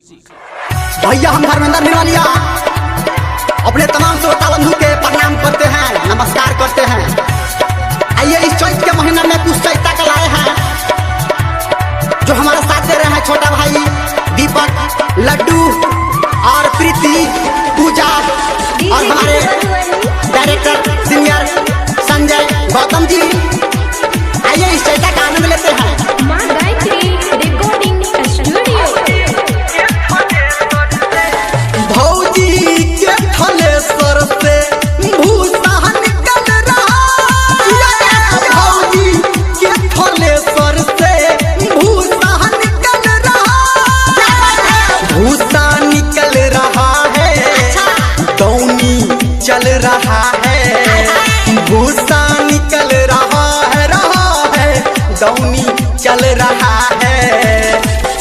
भैया हम धर्मेंद्र निर्वालिया अपने तमाम श्रोता बंधु के प्रणाम करते हैं, नमस्कार करते हैं। आइए इस चैत के महीना में कुछ चैता का लाए हैं जो हमारे साथ दे रहे हैं छोटा भाई दीपक, लड्डू और प्रीति, पूजा और हमारे डायरेक्टर सीनियर संजय गौतम जी। आइए इस चैता का आनंद लेते हैं। चल रहा है भूसा निकल रहा है दौनी चल रहा है।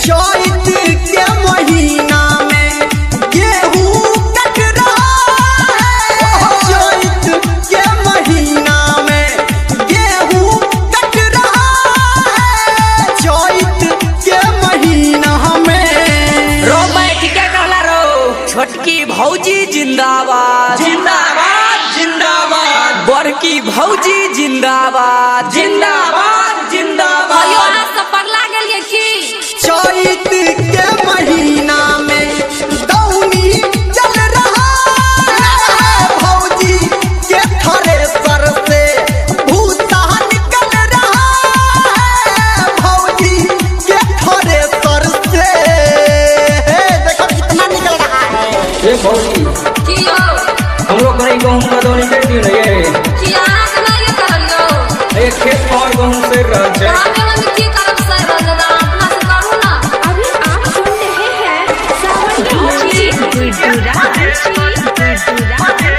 चैत के महीना में गेहूं कट रहा है, चैत के महीना में गेहूं कट रहा है, चैत के महीना में। रो बैठ के कहला रो छोटकी भौजी जिंदाबाद जिंदाबाद जिंदाबाद, बड़की भौजी जिंदाबाद जिंदाबाद जिंदाबाद। चैत के महीना में दौनी चल रहा है, भौजी के थ्रेसर से भूसा निकल रहा है, भौजी के थ्रेसर से देखो कितना निकल रहा है। ये भौजी हम लोग कहीं गेहूँ का दौनी कर दियो ना ये खेत और गेहूँ से रह जाए। अभी आप सुन रहे हैं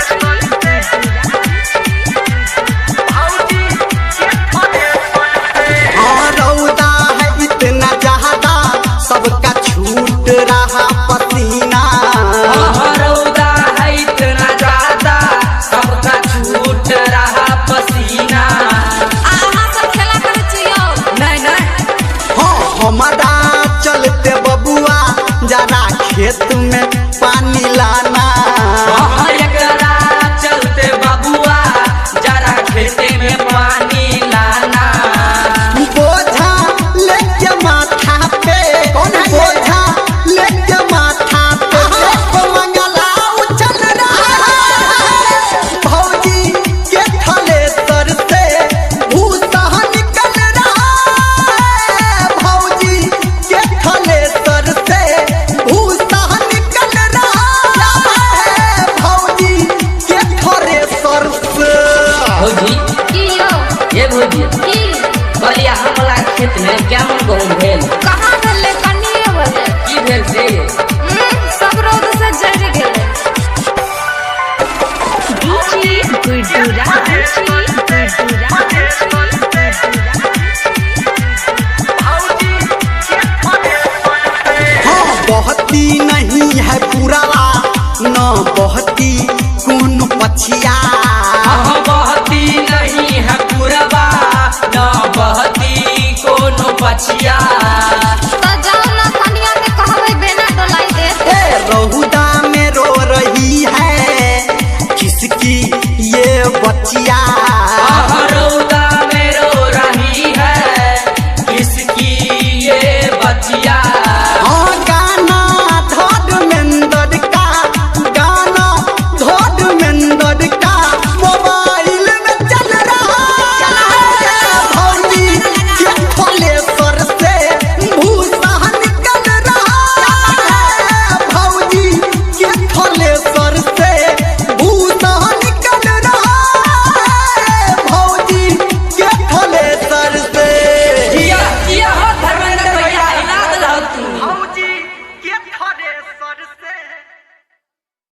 रौदा है इतना ज्यादा सबका छूट रहा पसीना, रौदा है इतना ज्यादा सबका छूट रहा पसीना। हमारा चलते बबुआ जरा खेत में पानी लाना, एकरा चलते बबुआ जरा खेते में पानी लाना। बोझा लेके माथा पे बोझा लेके माथा पे मंगला उछल रहा है, भौजी के थ्रेसर से भूसा निकल रहा है, भौजी के थ्रेसर से भूसा निकल रहा है, भौजी के थ्रेसर से। भौजी ये भौजी कहलिया हमला खेत में क्या मन गहूँ भेल की भेल से सब रोड से जड़ गेले। हाँ बहती नहीं है पुरावा न बहती कौन पछिया, बहती नहीं है पुरबा न बहती कोनो पछिया।